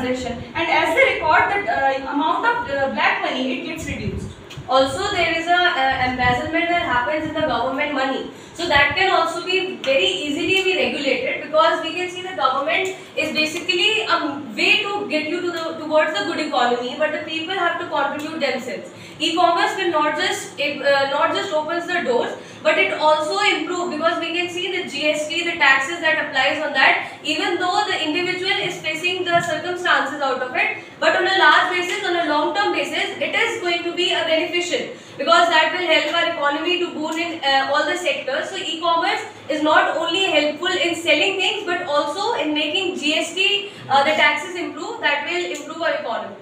transaction, and as they record the amount of black money, it gets reduced. Also, there is a embezzlement that happens in the government money. So that can also be very easily be regulated, because we can see the government is basically a way to get you to towards the good economy, but the people have to contribute themselves. E-commerce will not just opens the doors, but it also improve, because we can see the GST, the taxes that applies on that, even though the individual is facing the circumstances out of it, but on a large basis, on a long term basis, it is going to be a beneficial, because that will help our economy to boom in all the sectors. So e-commerce is not only helpful in selling things, but also in making GST, the taxes improve, that will improve our economy.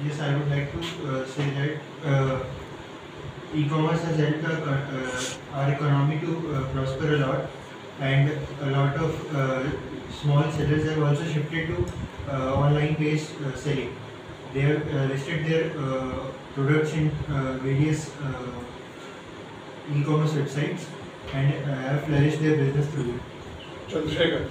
Yes, I would like to say that e-commerce has helped our economy to prosper a lot, and a lot of small sellers have also shifted to online-based selling. They have listed their products in various e-commerce websites and have flourished their business through it. Chandrashekhar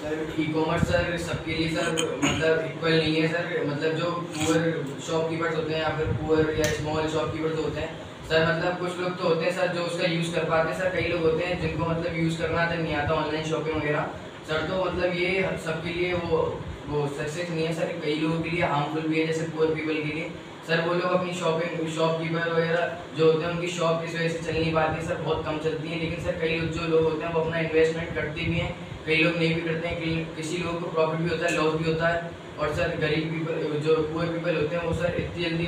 sir, e-commerce sir सबके लिए sir मतलब equal नहीं है sir. मतलब जो poor shopkeepers होते हैं या फिर पुअर या स्मॉल शॉपकीपर्स होते हैं सर, मतलब कुछ लोग तो होते हैं सर जो उसका यूज़ कर पाते हैं सर, कई लोग होते हैं जिनको मतलब यूज़ करना आता नहीं आता ऑनलाइन शॉपिंग वगैरह सर। तो मतलब ये सबके लिए वो सक्सेस नहीं है सर। कई लोगों के लिए हार्मफुल भी है, जैसे पुअर पीपल के लिए सर। वो लोग अपनी शॉपकीपर वगैरह जो होते हैं उनकी शॉप इस वजह से चल नहीं पाती सर, बहुत कम चलती है। लेकिन सर कई जो लोग होते हैं वो अपना इन्वेस्टमेंट करते भी हैं, कई लोग नहीं भी करते हैं। किसी लोगों को प्रॉफिट भी होता है, लॉस भी होता है। और सर गरीब पीपल जो पुअर पीपल होते हैं वो सर इतनी जल्दी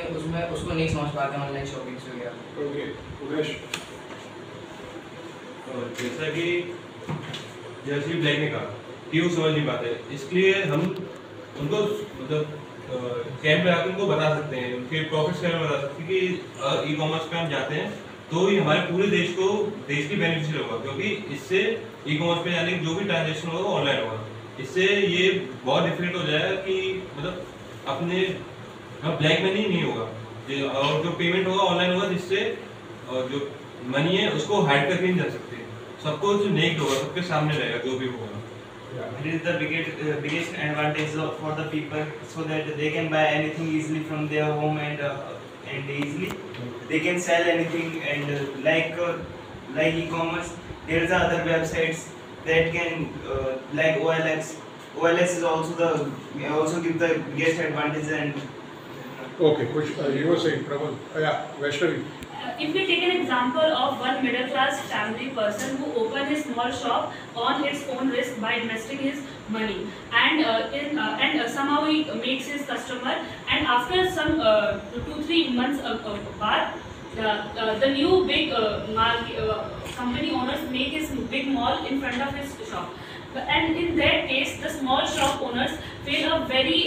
उसको नहीं समझ पाते ऑनलाइन शॉपिंग वगैरह। ओके उमेश, जैसा कि जैसे ब्लैक ने कहा कि वो समझ नहीं पाते, इसलिए हम उनको मतलब कैंप में आकर उनको बता सकते हैं, उनके प्रॉफिट्स के बारे में बता सकते हैं कि ई-कॉमर्स पे हम जाते हैं तो ये हमारे पूरे देश की बेनिफिशियल होगा, क्योंकि इससे ई-कॉमर्स पे जाने जो भी ट्रांजेक्शन होगा वो ऑनलाइन होगा। इससे ये बहुत डिफरेंट हो जाएगा कि मतलब अपने ब्लैक मनी नहीं होगा और जो पेमेंट होगा ऑनलाइन होगा, जिससे जो मनी है उसको हाइड करके नहीं जा सकते, सबको जो नेक्ड होगा सबके सामने रहेगा जो भी होगा। It is the biggest advantage for the people, so that they can buy anything easily from their home and easily they can sell anything. And like e-commerce, there is other websites that can like OLX. OLX is also give the biggest advantage. And okay, कुछ you were saying Prabal, yeah, Vaishnavi. If we take an example of one middle class family person who opened his small shop on its own risk by investing his money, and somehow he makes his customer, and after some 2-3 months the new big company owners make his big mall in front of his shop, and in that case the small shop owners feel a very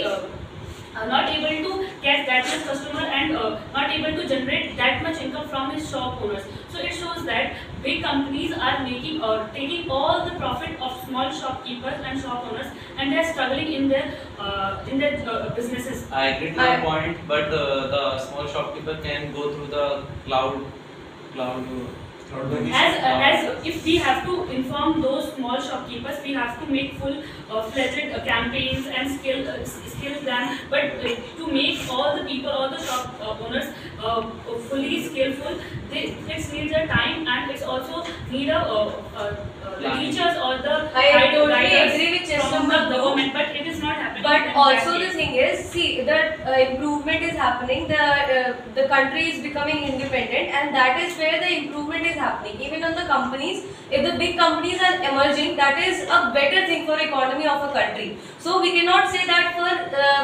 not able to get that much customer and not able to generate that much income from his shop owners. So it shows that big companies are making or taking all the profit of small shopkeepers and shop owners, and they are struggling in their businesses. I agree to your point, but the small shopkeeper can go through the cloud. As if we have to inform those small shopkeepers, we have to make full-fledged campaigns and skills them. But to make all the people, all the shop owners fully skillful, it needs a time, and it's also need the teachers or the I totally agree with from the government, but it is not happening. But also the thing is, see, the improvement is happening. The country is becoming independent, and that is where the improvement is happening. Even on the companies, if the big companies are emerging, that is a better thing for economy of a country. So we cannot say that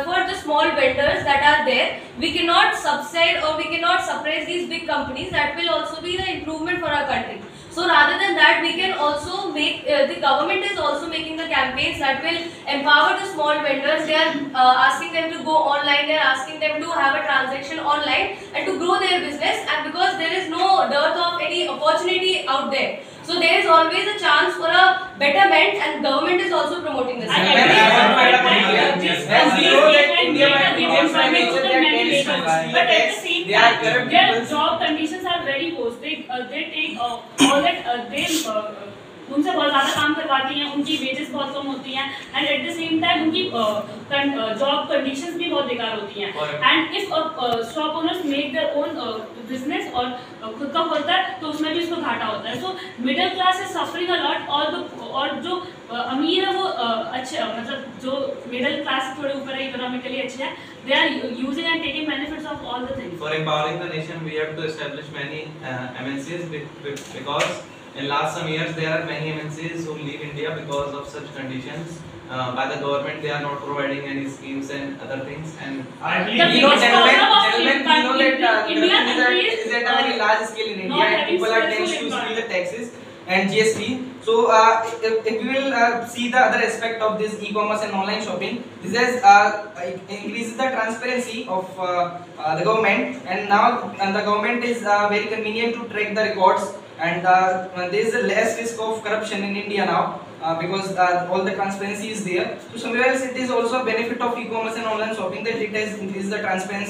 for the small vendors that are there, we cannot subside or we cannot suppress these big companies. That will also be the improvement for our country. So rather than that, we can also make, the government is also making the campaigns that will empower the small vendors. They are asking them to go online, they are asking them to have a transaction online and to grow their business, and because there is no dearth of any opportunity out there. So there is always a chance for a betterment, and government is also promoting this. But at the same time, their job conditions are very poor. They take all that उनसे बहुत ज़्यादा काम करवाती हैं, उनकी wages बहुत कम होती हैं, and at the same time उनकी जॉब कंडीशंस भी बहुत बेकार होती हैं। And if shop owners make their own business और खुद का खोलता है तो उसमें भी उसको घाटा होता है। So middle class is suffering a lot, और जो अमीर है वो अच्छे, मतलब जो मिडिल क्लास से थोड़े ऊपर है, इकोनॉमिकली अच्छे हैं, they are using and taking benefits of all the things. For empowering the nation, we have to establish many MNCs because in last some years there are many MNCs who leave India because of such conditions by the government. They are not providing any schemes and other things. And I The believe You know, biggest gentlemen, problem of gentlemen, you know that India corruption is at a very large scale in India, and people are tends to steal the taxes and GST. So, if we will see the other aspect of this e-commerce and online shopping, this has increases the transparency of the government, and now the government is very convenient to track the records, and there is a less risk of corruption in India now because all the transparency is there. So, somewhere else it is also a benefit of e-commerce and online shopping that it has increased the transparency.